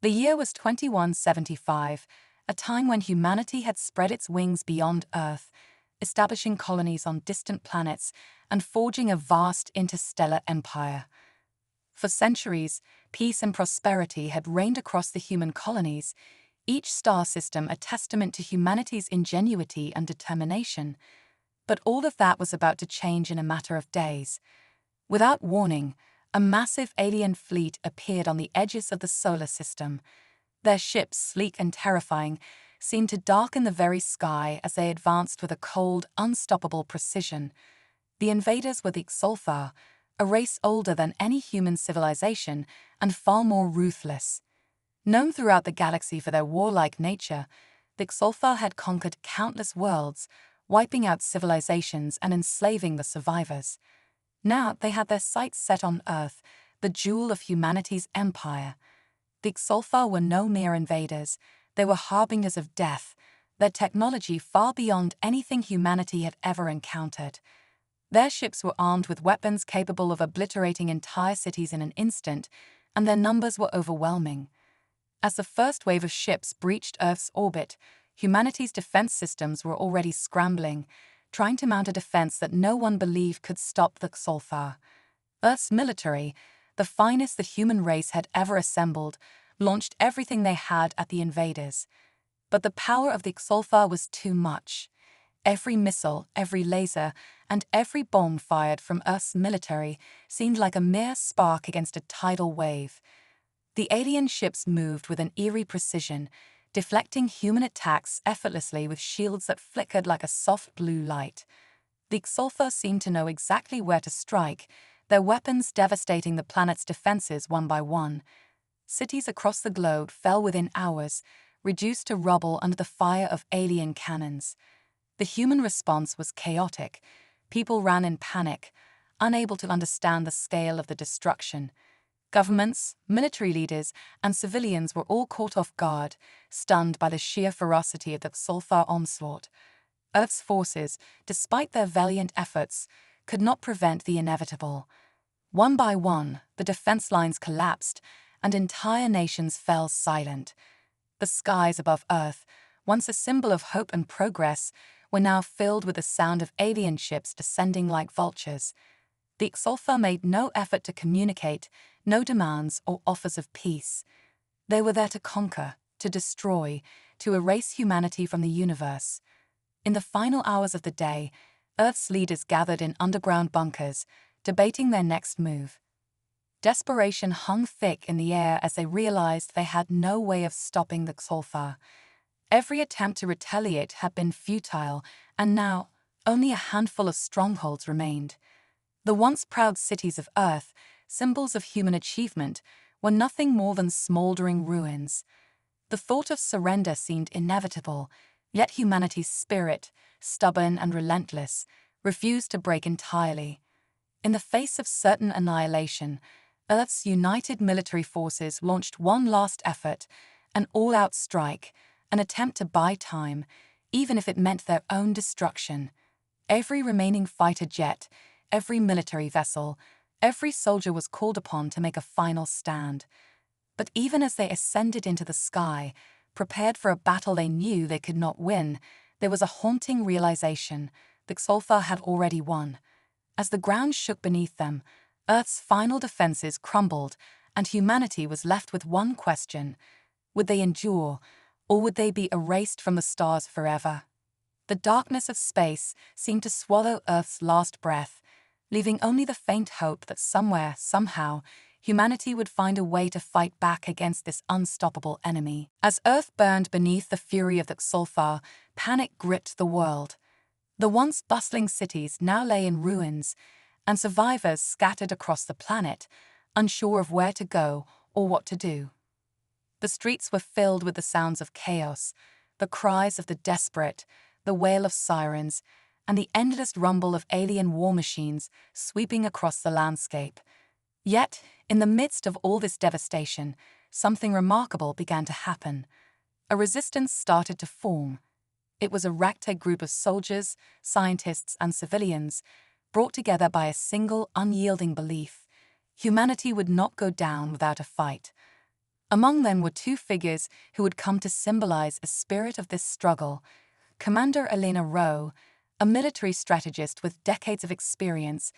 The year was 2175, a time when humanity had spread its wings beyond Earth, establishing colonies on distant planets and forging a vast interstellar empire. For centuries, peace and prosperity had reigned across the human colonies, each star system a testament to humanity's ingenuity and determination. But all of that was about to change in a matter of days. Without warning, a massive alien fleet appeared on the edges of the solar system. Their ships, sleek and terrifying, seemed to darken the very sky as they advanced with a cold, unstoppable precision. The invaders were the Xolfar, a race older than any human civilization and far more ruthless. Known throughout the galaxy for their warlike nature, the Xolfar had conquered countless worlds, wiping out civilizations and enslaving the survivors. Now they had their sights set on Earth, the jewel of humanity's empire. The Xolfar were no mere invaders, they were harbingers of death, their technology far beyond anything humanity had ever encountered. Their ships were armed with weapons capable of obliterating entire cities in an instant, and their numbers were overwhelming. As the first wave of ships breached Earth's orbit, humanity's defense systems were already scrambling, trying to mount a defense that no one believed could stop the Xolfar. Earth's military, the finest the human race had ever assembled, launched everything they had at the invaders. But the power of the Xolfar was too much. Every missile, every laser, and every bomb fired from Earth's military seemed like a mere spark against a tidal wave. The alien ships moved with an eerie precision, deflecting human attacks effortlessly with shields that flickered like a soft blue light. The Xolfar seemed to know exactly where to strike, their weapons devastating the planet's defenses one by one. Cities across the globe fell within hours, reduced to rubble under the fire of alien cannons. The human response was chaotic. People ran in panic, unable to understand the scale of the destruction. Governments, military leaders, and civilians were all caught off guard, stunned by the sheer ferocity of the Xolfar onslaught. Earth's forces, despite their valiant efforts, could not prevent the inevitable. One by one, the defense lines collapsed, and entire nations fell silent. The skies above Earth, once a symbol of hope and progress, were now filled with the sound of alien ships descending like vultures. The Xolfar made no effort to communicate, no demands or offers of peace. They were there to conquer, to destroy, to erase humanity from the universe. In the final hours of the day, Earth's leaders gathered in underground bunkers, debating their next move. Desperation hung thick in the air as they realized they had no way of stopping the Xolfar. Every attempt to retaliate had been futile, and now only a handful of strongholds remained. The once proud cities of Earth, symbols of human achievement, were nothing more than smoldering ruins. The thought of surrender seemed inevitable, yet humanity's spirit, stubborn and relentless, refused to break entirely. In the face of certain annihilation, Earth's united military forces launched one last effort, an all-out strike, an attempt to buy time, even if it meant their own destruction. Every remaining fighter jet, every military vessel, every soldier was called upon to make a final stand. But even as they ascended into the sky, prepared for a battle they knew they could not win, there was a haunting realization: the Xolfar had already won. As the ground shook beneath them, Earth's final defenses crumbled, and humanity was left with one question: would they endure, or would they be erased from the stars forever? The darkness of space seemed to swallow Earth's last breath, leaving only the faint hope that somewhere, somehow, humanity would find a way to fight back against this unstoppable enemy. As Earth burned beneath the fury of the Xolfar, panic gripped the world. The once bustling cities now lay in ruins, and survivors scattered across the planet, unsure of where to go or what to do. The streets were filled with the sounds of chaos, the cries of the desperate, the wail of sirens, and the endless rumble of alien war machines sweeping across the landscape. Yet, in the midst of all this devastation, something remarkable began to happen. A resistance started to form. It was a ragtag group of soldiers, scientists, and civilians, brought together by a single, unyielding belief: humanity would not go down without a fight. Among them were two figures who would come to symbolize a spirit of this struggle: Commander Elena Rowe, a military strategist with decades of experience,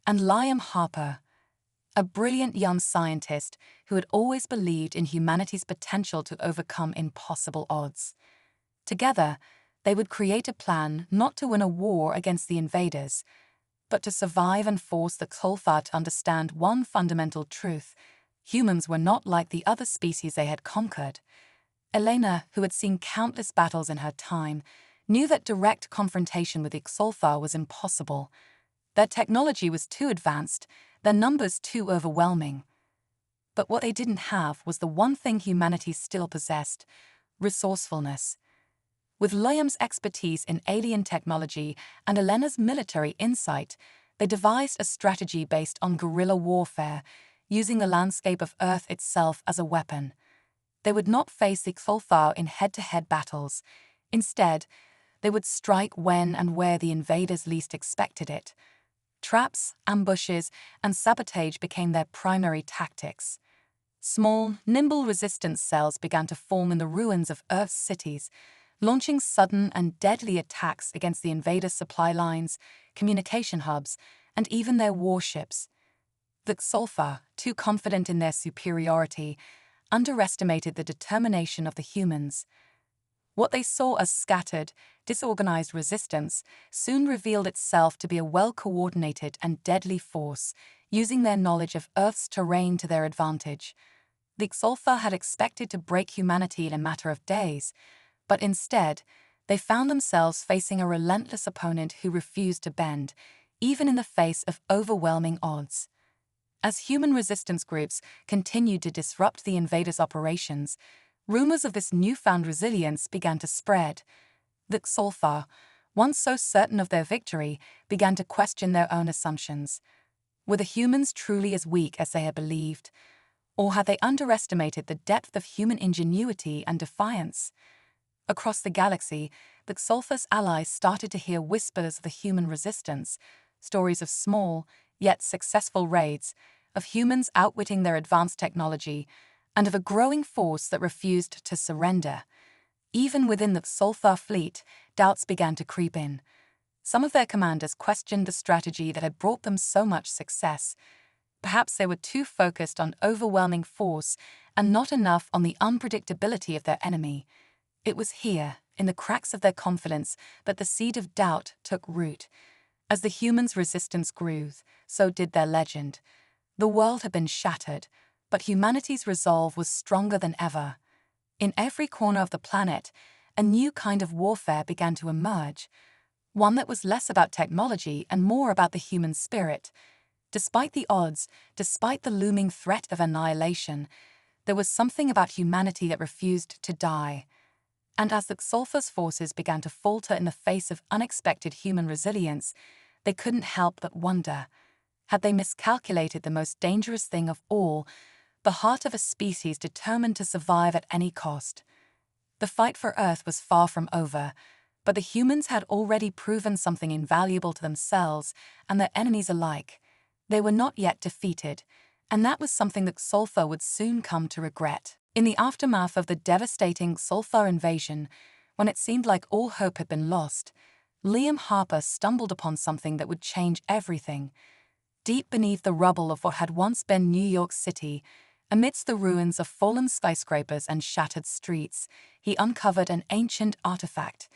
and Liam Harper, a brilliant young scientist who had always believed in humanity's potential to overcome impossible odds. Together, they would create a plan not to win a war against the invaders, but to survive and force the Xolfa to understand one fundamental truth: humans were not like the other species they had conquered. Elena, who had seen countless battles in her time, knew that direct confrontation with the Xolfa was impossible. Their technology was too advanced, their numbers too overwhelming. But what they didn't have was the one thing humanity still possessed: resourcefulness. With Liam's expertise in alien technology and Elena's military insight, they devised a strategy based on guerrilla warfare, using the landscape of Earth itself as a weapon. They would not face the Xolfa in head-to-head battles. Instead, they would strike when and where the invaders least expected it. Traps, ambushes, and sabotage became their primary tactics. Small, nimble resistance cells began to form in the ruins of Earth's cities, launching sudden and deadly attacks against the invaders' supply lines, communication hubs, and even their warships. The Xolfa, too confident in their superiority, underestimated the determination of the humans. What they saw as scattered, disorganized resistance soon revealed itself to be a well-coordinated and deadly force, using their knowledge of Earth's terrain to their advantage. The Xolfa had expected to break humanity in a matter of days, but instead, they found themselves facing a relentless opponent who refused to bend, even in the face of overwhelming odds. As human resistance groups continued to disrupt the invaders' operations, rumors of this newfound resilience began to spread. The Xolfa, once so certain of their victory, began to question their own assumptions. Were the humans truly as weak as they had believed? Or had they underestimated the depth of human ingenuity and defiance? Across the galaxy, the Xolfa's allies started to hear whispers of the human resistance, stories of small, yet successful raids, of humans outwitting their advanced technology, and of a growing force that refused to surrender. Even within the Xolfa fleet, doubts began to creep in. Some of their commanders questioned the strategy that had brought them so much success. Perhaps they were too focused on overwhelming force and not enough on the unpredictability of their enemy. It was here, in the cracks of their confidence, that the seed of doubt took root. As the humans' resistance grew, so did their legend. The world had been shattered, but humanity's resolve was stronger than ever. In every corner of the planet, a new kind of warfare began to emerge, one that was less about technology and more about the human spirit. Despite the odds, despite the looming threat of annihilation, there was something about humanity that refused to die. And as the Xolfa's forces began to falter in the face of unexpected human resilience, they couldn't help but wonder: had they miscalculated the most dangerous thing of all, the heart of a species determined to survive at any cost? The fight for Earth was far from over, but the humans had already proven something invaluable to themselves and their enemies alike. They were not yet defeated, and that was something that Xolfa would soon come to regret. In the aftermath of the devastating Xolfa invasion, when it seemed like all hope had been lost, Liam Harper stumbled upon something that would change everything. Deep beneath the rubble of what had once been New York City, amidst the ruins of fallen skyscrapers and shattered streets, he uncovered an ancient artifact.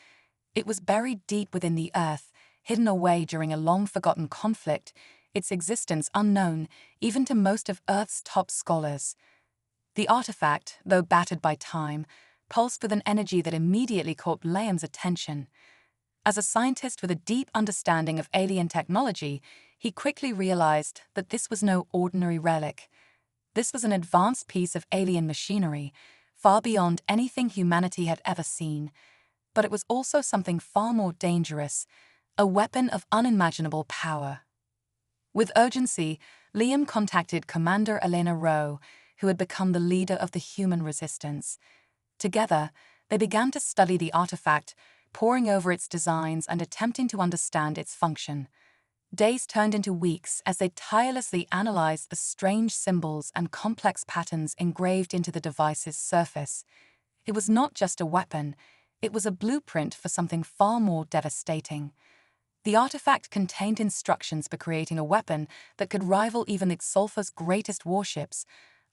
It was buried deep within the earth, hidden away during a long-forgotten conflict, its existence unknown even to most of Earth's top scholars. The artifact, though battered by time, pulsed with an energy that immediately caught Liam's attention. As a scientist with a deep understanding of alien technology, he quickly realized that this was no ordinary relic. This was an advanced piece of alien machinery, far beyond anything humanity had ever seen. But it was also something far more dangerous, a weapon of unimaginable power. With urgency, Liam contacted Commander Elena Rowe, who had become the leader of the human resistance. Together, they began to study the artifact, poring over its designs and attempting to understand its function. Days turned into weeks as they tirelessly analyzed the strange symbols and complex patterns engraved into the device's surface. It was not just a weapon, it was a blueprint for something far more devastating. The artifact contained instructions for creating a weapon that could rival even the Xolfa's greatest warships,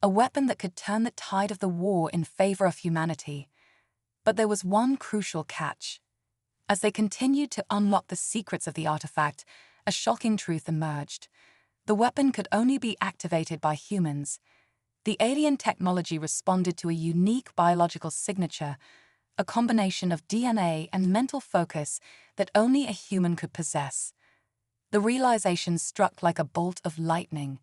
a weapon that could turn the tide of the war in favor of humanity. But there was one crucial catch. As they continued to unlock the secrets of the artifact, a shocking truth emerged. The weapon could only be activated by humans. The alien technology responded to a unique biological signature, a combination of DNA and mental focus that only a human could possess. The realization struck like a bolt of lightning.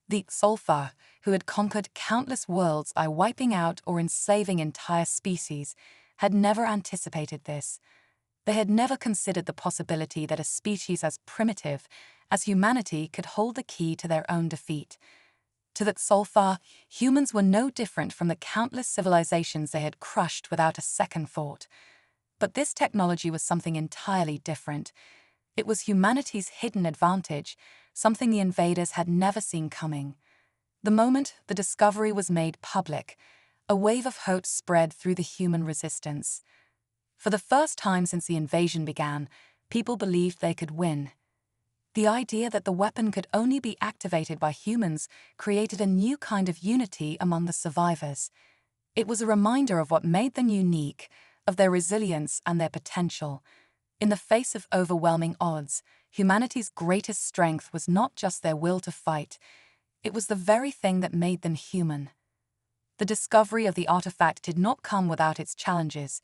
The Xolfa, who had conquered countless worlds by wiping out or enslaving entire species, had never anticipated this. They had never considered the possibility that a species as primitive as humanity could hold the key to their own defeat. To the Xolfa, humans were no different from the countless civilizations they had crushed without a second thought. But this technology was something entirely different. It was humanity's hidden advantage, something the invaders had never seen coming. The moment the discovery was made public, a wave of hope spread through the human resistance. For the first time since the invasion began, people believed they could win. The idea that the weapon could only be activated by humans created a new kind of unity among the survivors. It was a reminder of what made them unique, of their resilience and their potential. In the face of overwhelming odds, humanity's greatest strength was not just their will to fight, it was the very thing that made them human. The discovery of the artifact did not come without its challenges.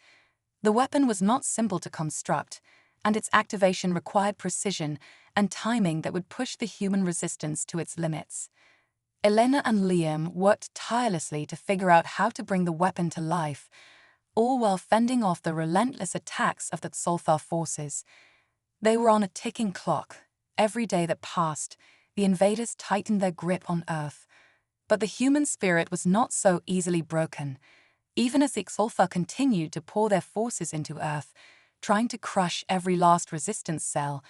The weapon was not simple to construct, and its activation required precision and timing that would push the human resistance to its limits. Elena and Liam worked tirelessly to figure out how to bring the weapon to life, all while fending off the relentless attacks of the Xolfa forces. They were on a ticking clock. Every day that passed, the invaders tightened their grip on Earth. But the human spirit was not so easily broken. Even as the Xolfa continued to pour their forces into Earth, trying to crush every last resistance cell,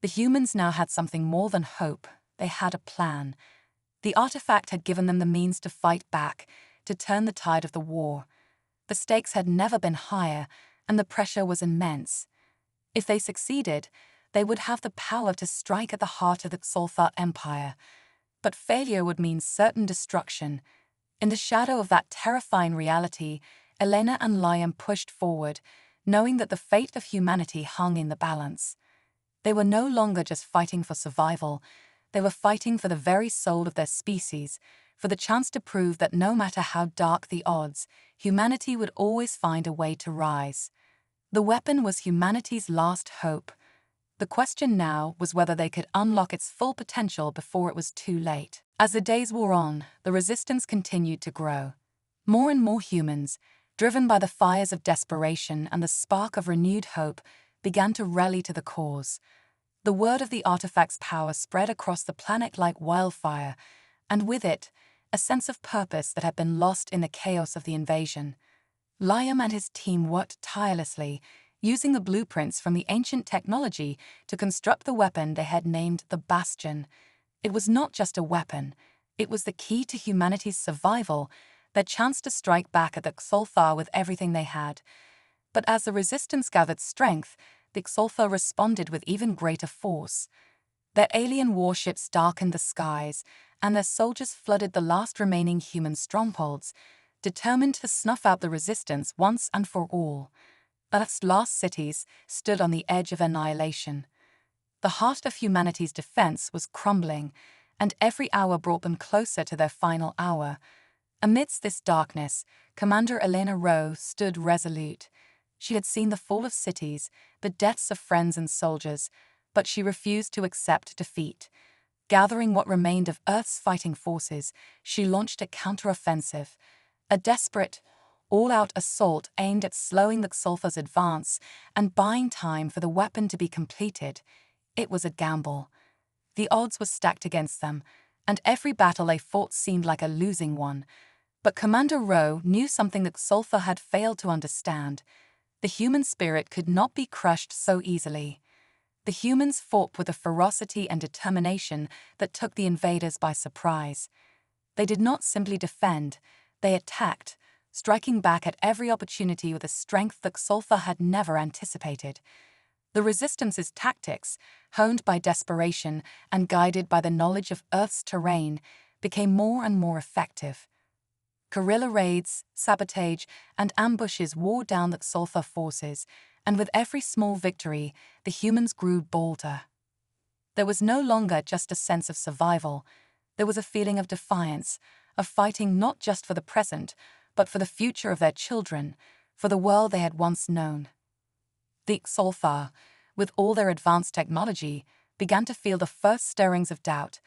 the humans now had something more than hope. They had a plan. The artifact had given them the means to fight back, to turn the tide of the war. The stakes had never been higher, and the pressure was immense. If they succeeded, they would have the power to strike at the heart of the Xolfa Empire. But failure would mean certain destruction. In the shadow of that terrifying reality, Elena and Liam pushed forward, knowing that the fate of humanity hung in the balance. They were no longer just fighting for survival, they were fighting for the very soul of their species, for the chance to prove that no matter how dark the odds, humanity would always find a way to rise. The weapon was humanity's last hope. The question now was whether they could unlock its full potential before it was too late. As the days wore on, the resistance continued to grow. More and more humans, driven by the fires of desperation and the spark of renewed hope, began to rally to the cause. The word of the artifact's power spread across the planet like wildfire, and with it, a sense of purpose that had been lost in the chaos of the invasion. Liam and his team worked tirelessly, using the blueprints from the ancient technology to construct the weapon they had named the Bastion. It was not just a weapon, it was the key to humanity's survival, their chance to strike back at the Xolfa with everything they had. But as the resistance gathered strength, the Xolfa responded with even greater force. Their alien warships darkened the skies, and their soldiers flooded the last remaining human strongholds, determined to snuff out the resistance once and for all. Earth's last cities stood on the edge of annihilation. The heart of humanity's defense was crumbling, and every hour brought them closer to their final hour. Amidst this darkness, Commander Elena Rowe stood resolute. She had seen the fall of cities, the deaths of friends and soldiers, but she refused to accept defeat. Gathering what remained of Earth's fighting forces, she launched a counteroffensive, a desperate, all-out assault aimed at slowing the Xolfa's advance and buying time for the weapon to be completed. It was a gamble. The odds were stacked against them, and every battle they fought seemed like a losing one. But Commander Rowe knew something that Xolfa had failed to understand. The human spirit could not be crushed so easily. The humans fought with a ferocity and determination that took the invaders by surprise. They did not simply defend, they attacked, striking back at every opportunity with a strength that Xolfa had never anticipated. The Resistance's tactics, honed by desperation and guided by the knowledge of Earth's terrain, became more and more effective. Guerrilla raids, sabotage, and ambushes wore down the Xolfa forces, and with every small victory, the humans grew bolder. There was no longer just a sense of survival. There was a feeling of defiance, of fighting not just for the present, but for the future of their children, for the world they had once known. The Xolfa, with all their advanced technology, began to feel the first stirrings of doubt.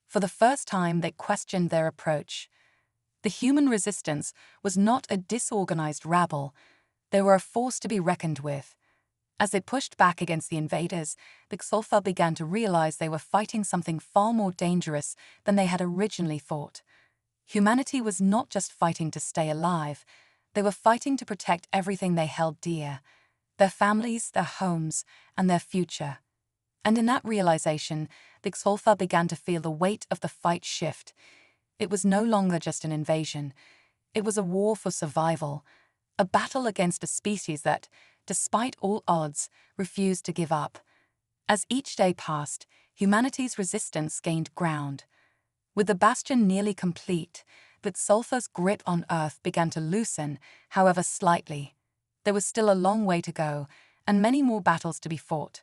For the first time, they questioned their approach. The human resistance was not a disorganized rabble. They were a force to be reckoned with. As they pushed back against the invaders, the Xolfa began to realize they were fighting something far more dangerous than they had originally thought. Humanity was not just fighting to stay alive. They were fighting to protect everything they held dear: their families, their homes, and their future. And in that realization, the Xolfa began to feel the weight of the fight shift. It was no longer just an invasion. It was a war for survival, a battle against a species that, despite all odds, refused to give up. As each day passed, humanity's resistance gained ground. With the bastion nearly complete, the Xolfa's grip on Earth began to loosen, however slightly. There was still a long way to go, and many more battles to be fought.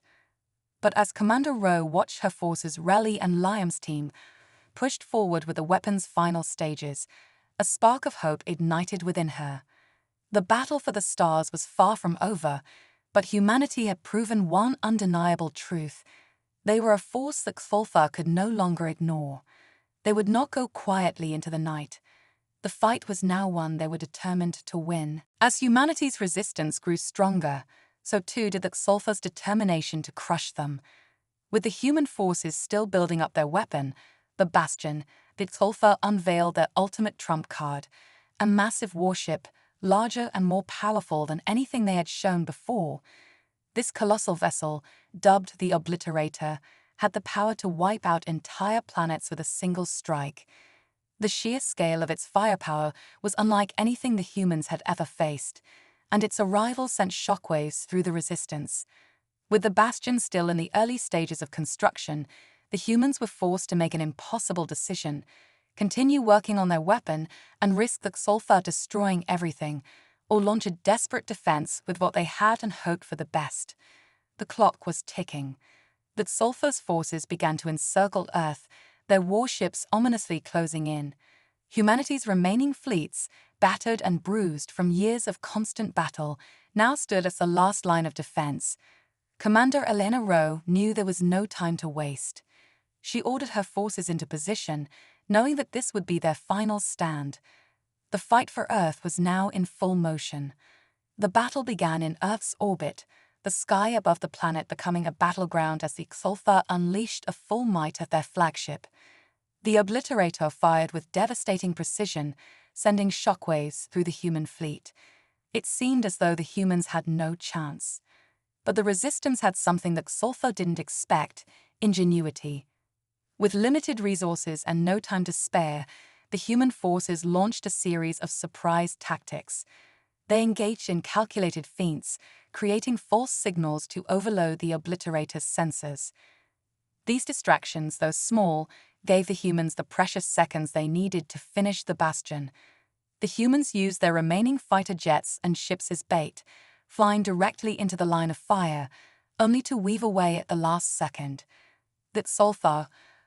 But as Commander Rowe watched her forces rally and Liam's team pushed forward with the weapon's final stages, a spark of hope ignited within her. The battle for the stars was far from over, but humanity had proven one undeniable truth. They were a force that Xolfa could no longer ignore. They would not go quietly into the night. The fight was now one they were determined to win. As humanity's resistance grew stronger, so too did the Xolfa's determination to crush them. With the human forces still building up their weapon, the Bastion, the Xolfa unveiled their ultimate trump card, a massive warship, larger and more powerful than anything they had shown before. This colossal vessel, dubbed the Obliterator, had the power to wipe out entire planets with a single strike. The sheer scale of its firepower was unlike anything the humans had ever faced, and its arrival sent shockwaves through the Resistance. With the Bastion still in the early stages of construction, the humans were forced to make an impossible decision: continue working on their weapon and risk the Xolfa destroying everything, or launch a desperate defense with what they had and hoped for the best. The clock was ticking. The Xolfa's forces began to encircle Earth, their warships ominously closing in. Humanity's remaining fleets, battered and bruised from years of constant battle, now stood as the last line of defense. Commander Elena Rowe knew there was no time to waste. She ordered her forces into position, knowing that this would be their final stand. The fight for Earth was now in full motion. The battle began in Earth's orbit, the sky above the planet becoming a battleground as the Xolfa unleashed a full might of their flagship. The Obliterator fired with devastating precision, sending shockwaves through the human fleet. It seemed as though the humans had no chance. But the Resistance had something that Xolfa didn't expect: ingenuity. With limited resources and no time to spare, the human forces launched a series of surprise tactics. They engaged in calculated feints, creating false signals to overload the Obliterator's sensors. These distractions, though small, gave the humans the precious seconds they needed to finish the Bastion. The humans used their remaining fighter jets and ships as bait, flying directly into the line of fire, only to weave away at the last second. The Xolfa,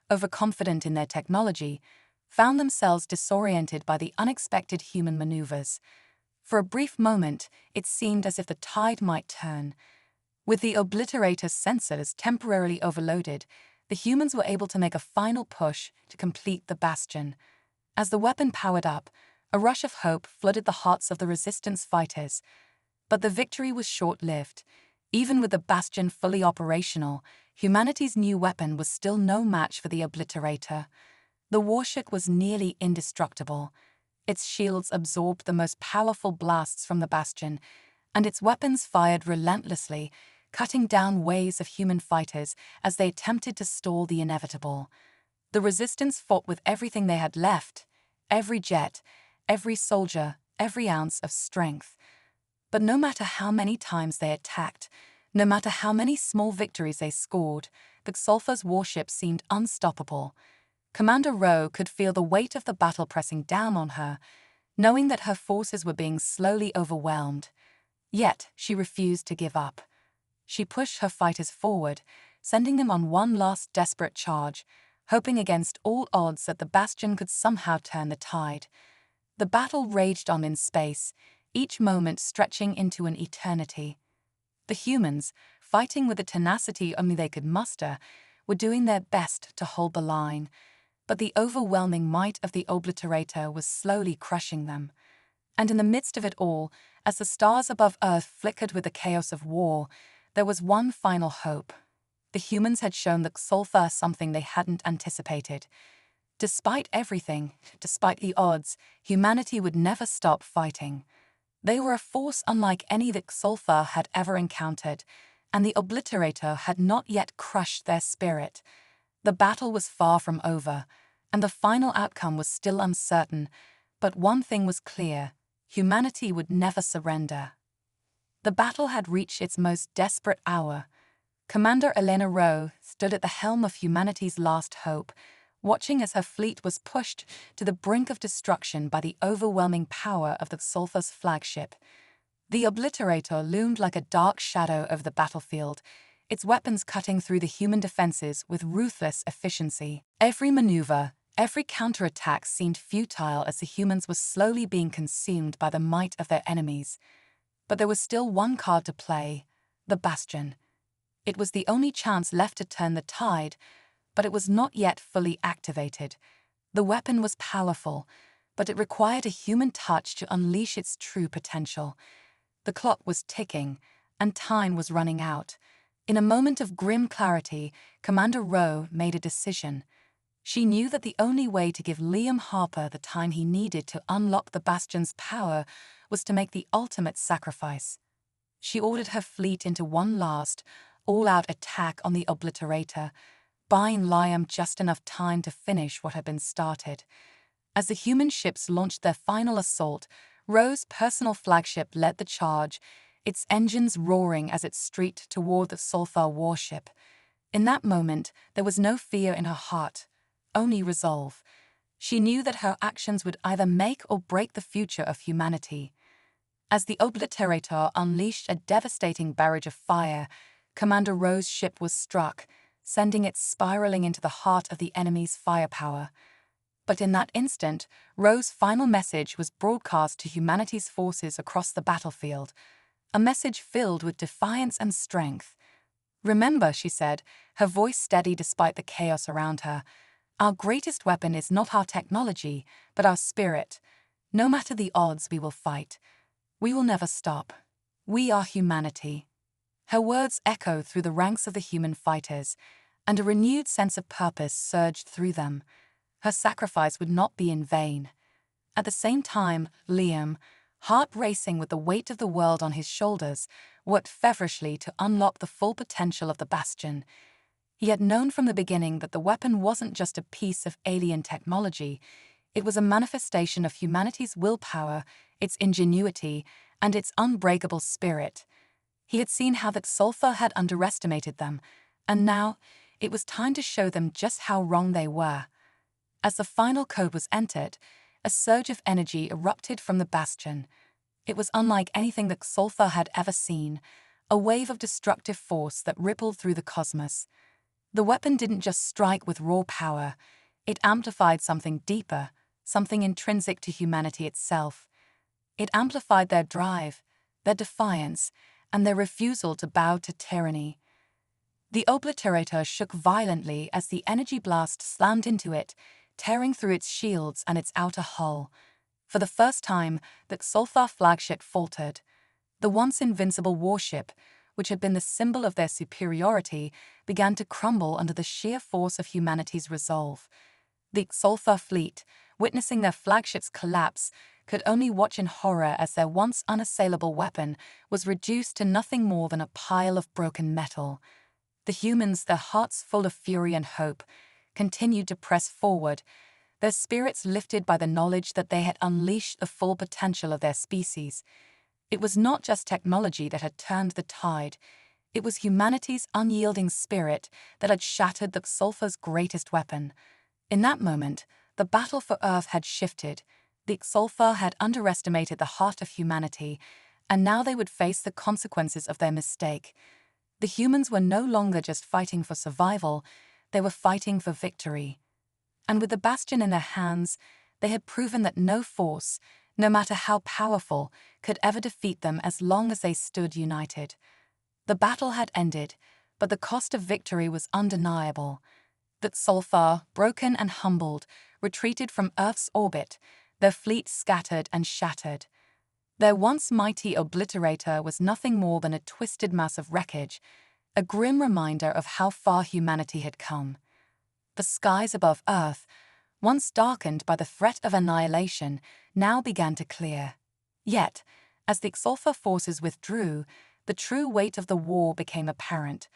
overconfident in their technology, found themselves disoriented by the unexpected human maneuvers. For a brief moment, it seemed as if the tide might turn. With the Obliterator's sensors temporarily overloaded, the humans were able to make a final push to complete the Bastion. As the weapon powered up, a rush of hope flooded the hearts of the Resistance fighters. But the victory was short-lived. Even with the Bastion fully operational, humanity's new weapon was still no match for the Obliterator. The warship was nearly indestructible. Its shields absorbed the most powerful blasts from the Bastion, and its weapons fired relentlessly, cutting down waves of human fighters as they attempted to stall the inevitable. The resistance fought with everything they had left, every jet, every soldier, every ounce of strength. But no matter how many times they attacked, no matter how many small victories they scored, the Xolfa's warship seemed unstoppable. Commander Rowe could feel the weight of the battle pressing down on her, knowing that her forces were being slowly overwhelmed. Yet she refused to give up. She pushed her fighters forward, sending them on one last desperate charge, hoping against all odds that the bastion could somehow turn the tide. The battle raged on in space, each moment stretching into an eternity. The humans, fighting with the tenacity only they could muster, were doing their best to hold the line, but the overwhelming might of the obliterator was slowly crushing them. And in the midst of it all, as the stars above Earth flickered with the chaos of war, there was one final hope. The humans had shown the Xolfa something they hadn't anticipated. Despite everything, despite the odds, humanity would never stop fighting. They were a force unlike any that Xolfa had ever encountered, and the obliterator had not yet crushed their spirit. The battle was far from over, and the final outcome was still uncertain, but one thing was clear: humanity would never surrender. The battle had reached its most desperate hour. Commander Elena Rowe stood at the helm of humanity's last hope, watching as her fleet was pushed to the brink of destruction by the overwhelming power of the Xolfa's flagship. The obliterator loomed like a dark shadow over the battlefield, its weapons cutting through the human defenses with ruthless efficiency. Every maneuver, every counterattack seemed futile as the humans were slowly being consumed by the might of their enemies. But there was still one card to play: the bastion. It was the only chance left to turn the tide, but it was not yet fully activated. The weapon was powerful, but it required a human touch to unleash its true potential. The clock was ticking, and time was running out. In a moment of grim clarity, Commander Rowe made a decision. She knew that the only way to give Liam Harper the time he needed to unlock the bastion's power was to make the ultimate sacrifice. She ordered her fleet into one last, all-out attack on the obliterator, buying Liam just enough time to finish what had been started. As the human ships launched their final assault, Rowe's personal flagship led the charge, its engines roaring as it streaked toward the Xolfa warship. In that moment, there was no fear in her heart, only resolve. She knew that her actions would either make or break the future of humanity. As the obliterator unleashed a devastating barrage of fire, Commander Rowe's ship was struck, sending it spiraling into the heart of the enemy's firepower. But in that instant, Rowe's final message was broadcast to humanity's forces across the battlefield, a message filled with defiance and strength. "Remember," she said, her voice steady despite the chaos around her, "our greatest weapon is not our technology, but our spirit. No matter the odds, we will fight. We will never stop. We are humanity." Her words echoed through the ranks of the human fighters, and a renewed sense of purpose surged through them. Her sacrifice would not be in vain. At the same time, Liam, heart racing with the weight of the world on his shoulders, worked feverishly to unlock the full potential of the bastion. He had known from the beginning that the weapon wasn't just a piece of alien technology. It was a manifestation of humanity's willpower, its ingenuity, and its unbreakable spirit. He had seen how the Xolfa had underestimated them, and now it was time to show them just how wrong they were. As the final code was entered, a surge of energy erupted from the bastion. It was unlike anything the Xolfa had ever seen, a wave of destructive force that rippled through the cosmos. The weapon didn't just strike with raw power, it amplified something deeper, something intrinsic to humanity itself. It amplified their drive, their defiance, and their refusal to bow to tyranny. The obliterator shook violently as the energy blast slammed into it, tearing through its shields and its outer hull. For the first time, the Xolfa flagship faltered. The once invincible warship, which had been the symbol of their superiority, began to crumble under the sheer force of humanity's resolve. The Xolfa fleet, witnessing their flagship's collapse, could only watch in horror as their once unassailable weapon was reduced to nothing more than a pile of broken metal. The humans, their hearts full of fury and hope, continued to press forward, their spirits lifted by the knowledge that they had unleashed the full potential of their species. It was not just technology that had turned the tide, it was humanity's unyielding spirit that had shattered the Xolfa's greatest weapon. In that moment, the battle for Earth had shifted. The Xolfa had underestimated the heart of humanity, and now they would face the consequences of their mistake. The humans were no longer just fighting for survival, they were fighting for victory. And with the bastion in their hands, they had proven that no force, no matter how powerful, could ever defeat them as long as they stood united. The battle had ended, but the cost of victory was undeniable. The Xolfa, broken and humbled, retreated from Earth's orbit, their fleet scattered and shattered. Their once mighty obliterator was nothing more than a twisted mass of wreckage, a grim reminder of how far humanity had come. The skies above Earth, once darkened by the threat of annihilation, now began to clear. Yet, as the Xolfa forces withdrew, the true weight of the war became apparent.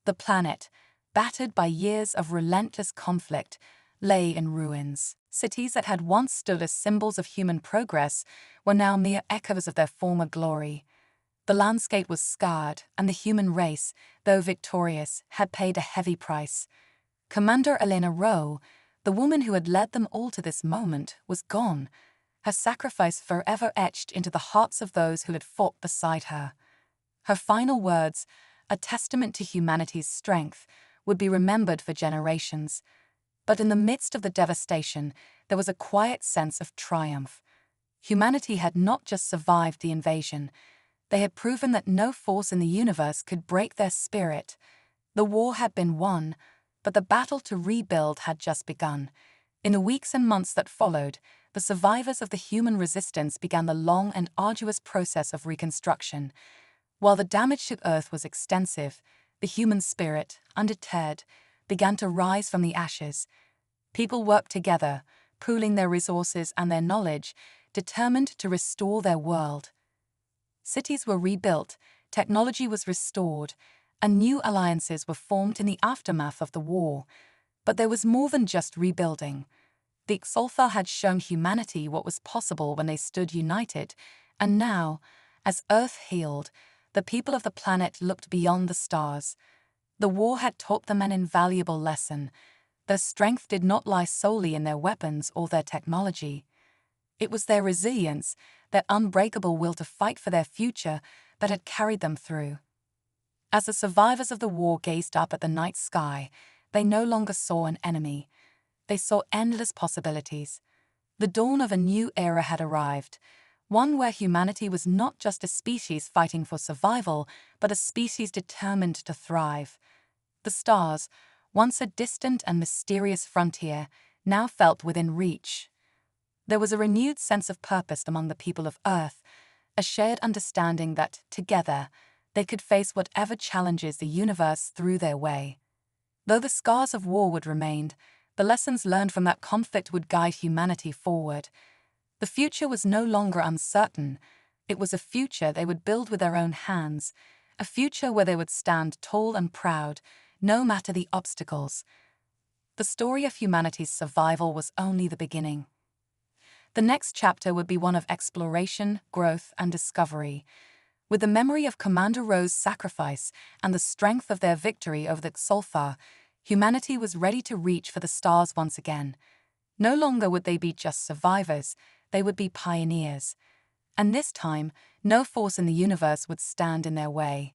The planet, battered by years of relentless conflict, lay in ruins. Cities that had once stood as symbols of human progress were now mere echoes of their former glory. The landscape was scarred, and the human race, though victorious, had paid a heavy price. Commander Elena Rowe, the woman who had led them all to this moment, was gone, her sacrifice forever etched into the hearts of those who had fought beside her. Her final words, a testament to humanity's strength, would be remembered for generations. But in the midst of the devastation, there was a quiet sense of triumph. Humanity had not just survived the invasion, they had proven that no force in the universe could break their spirit. The war had been won, but the battle to rebuild had just begun. In the weeks and months that followed, the survivors of the human resistance began the long and arduous process of reconstruction. While the damage to Earth was extensive, the human spirit, undeterred, began to rise from the ashes. People worked together, pooling their resources and their knowledge, determined to restore their world. Cities were rebuilt, technology was restored, and new alliances were formed in the aftermath of the war. But there was more than just rebuilding. The Xolfa had shown humanity what was possible when they stood united, and now, as Earth healed, the people of the planet looked beyond the stars. The war had taught them an invaluable lesson. Their strength did not lie solely in their weapons or their technology. It was their resilience, their unbreakable will to fight for their future, that had carried them through. As the survivors of the war gazed up at the night sky, they no longer saw an enemy. They saw endless possibilities. The dawn of a new era had arrived, one where humanity was not just a species fighting for survival, but a species determined to thrive. The stars, once a distant and mysterious frontier, now felt within reach. There was a renewed sense of purpose among the people of Earth, a shared understanding that, together, they could face whatever challenges the universe threw their way. Though the scars of war would remain, the lessons learned from that conflict would guide humanity forward. The future was no longer uncertain. It was a future they would build with their own hands, a future where they would stand tall and proud, no matter the obstacles. The story of humanity's survival was only the beginning. The next chapter would be one of exploration, growth, and discovery. With the memory of Commander Rowe's sacrifice and the strength of their victory over the Xolfa, humanity was ready to reach for the stars once again. No longer would they be just survivors, they would be pioneers. And this time, no force in the universe would stand in their way.